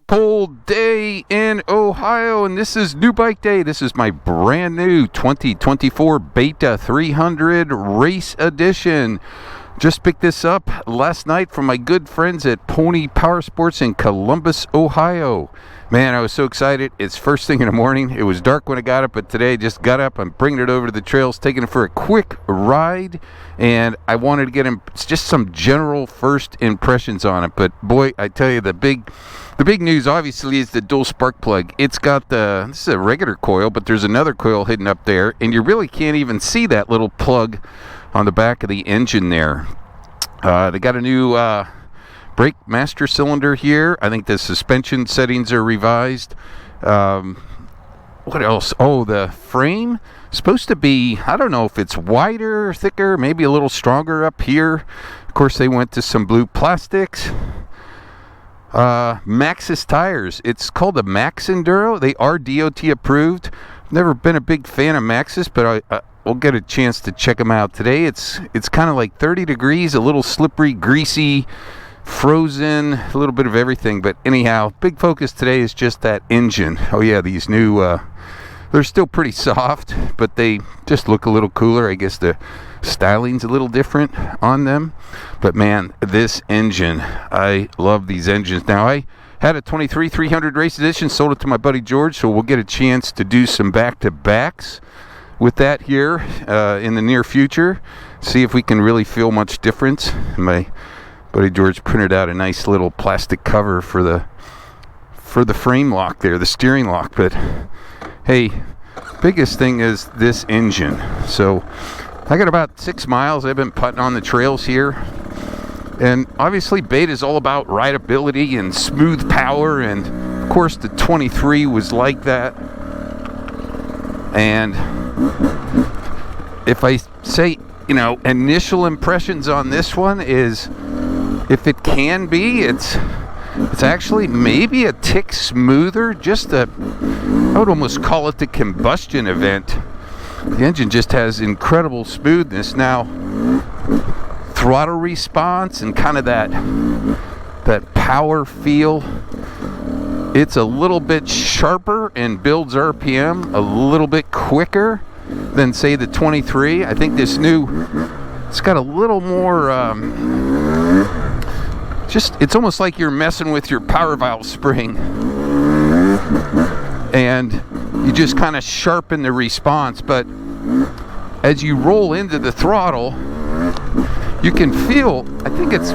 Pole Day in Ohio, and this is New Bike Day. This is my brand new 2024 Beta 300 Race Edition. Just picked this up last night from my good friends at Pony Power Sports in Columbus, Ohio. Man, I was so excited. It's first thing in the morning. It was dark when I got it, but today I just got up. I'm bringing it over to the trails, taking it for a quick ride, and I wanted to get just some general first impressions on it. But boy, I tell you, the big news obviously is the dual spark plug. It's got this is a regular coil, but there's another coil hidden up there, and you really can't even see that little plug on the back of the engine there. They got a new brake master cylinder here. I think the suspension settings are revised. What else? Oh, the frame supposed to be, I don't know if it's wider, thicker, maybe a little stronger up here. Of course, they went to some blue plastics. Maxxis tires. It's called the Max Enduro. They are DOT approved. Never been a big fan of Maxxis, but we'll get a chance to check them out today. It's kind of like 30 degrees, a little slippery, greasy, frozen, a little bit of everything. But anyhow, big focus today is just that engine. Oh yeah, these new they're still pretty soft, but they just look a little cooler. I guess the styling's a little different on them. But man, this engine, I love these engines. Now, I had a 23 300 Race Edition, sold it to my buddy George, so we'll get a chance to do some back-to-backs with that here in the near future. See if we can really feel much difference. My buddy George printed out a nice little plastic cover for the frame lock there, the steering lock. But hey, biggest thing is this engine. So I got about 6 miles. I've been putting on the trails here, and obviously Beta is all about rideability and smooth power, and of course the 23 was like that. And if I say, initial impressions on this one is, if it can be, it's actually maybe a tick smoother. I would almost call it the combustion event. The engine just has incredible smoothness. Now, throttle response and kind of that power feel, it's a little bit sharper and builds RPM a little bit quicker than, say, the 23. I think this it's got a little more, it's almost like you're messing with your power valve spring, and you just kind of sharpen the response. But as you roll into the throttle, you can feel, I think it's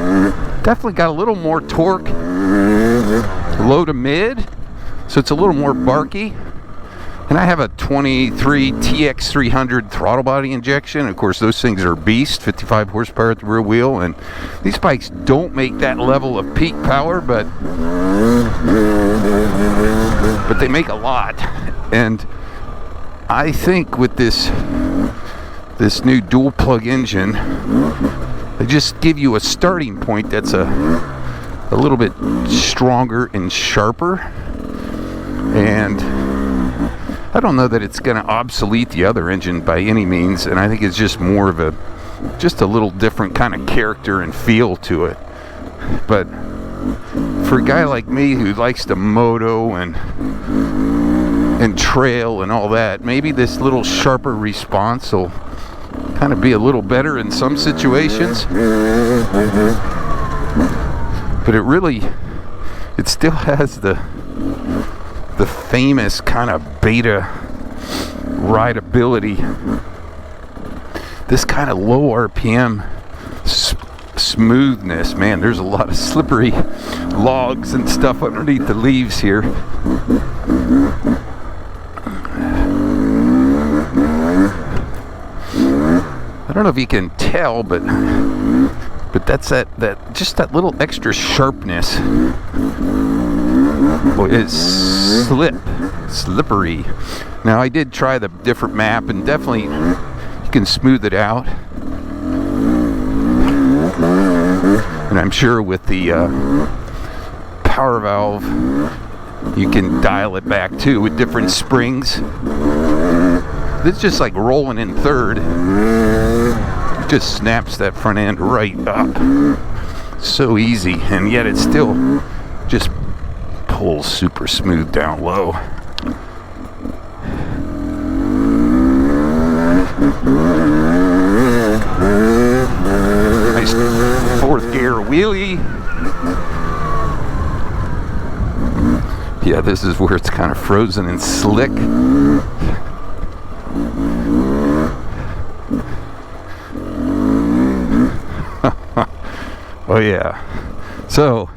definitely got a little more torque, low to mid, so it's a little more barky. And I have a 23 TX300 throttle body injection. Of course, those things are beast, 55 horsepower at the rear wheel, and these bikes don't make that level of peak power, but they make a lot. And I think with this new dual plug engine, they just give you a starting point that's a little bit stronger and sharper. And I don't know that it's going to obsolete the other engine by any means, and I think it's just more of a little different kind of character and feel to it. But for a guy like me who likes to moto and trail and all that, maybe this little sharper response will kind of be a little better in some situations. But it still has the famous kind of Beta rideability, this kind of low RPM smoothness. Man, there's a lot of slippery logs and stuff underneath the leaves here. I don't know if you can tell, but that's that little extra sharpness. Boy, it's slippery. Now, I did try the different map, and definitely you can smooth it out. And I'm sure with the power valve, you can dial it back too with different springs. It's just like rolling in third. It just snaps that front end right up. So easy, and yet it still just pulls super smooth down low. Nice 4th gear wheelie. Yeah, this is where it's kind of frozen and slick. Oh yeah. So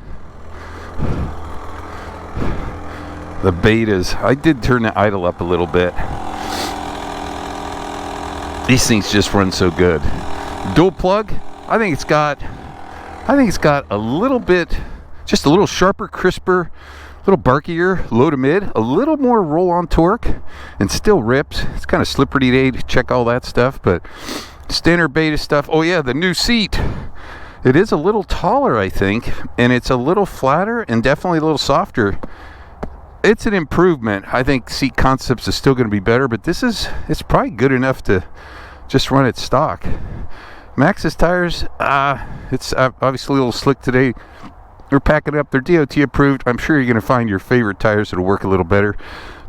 the betas, I did turn the idle up a little bit. These things just run so good. Dual plug, I think it's got a little bit, just a little sharper, crisper, a little barkier, low to mid, a little more roll-on torque, and still rips. It's kind of slippery today to check all that stuff, but standard beta stuff. Oh yeah, the new seat. It is a little taller, I think, and it's a little flatter and definitely a little softer. It's an improvement. I think seat concepts is still going to be better, but it's probably good enough to just run it stock. Maxxis tires, it's obviously a little slick today. They're packing up. They're DOT approved. I'm sure you're going to find your favorite tires that'll work a little better.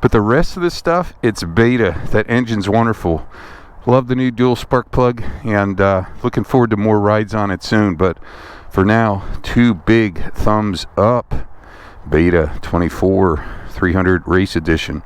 But the rest of this stuff, it's beta. That engine's wonderful. Love the new dual spark plug, and looking forward to more rides on it soon. But for now, 2 big thumbs up. Beta 24 300 Race Edition.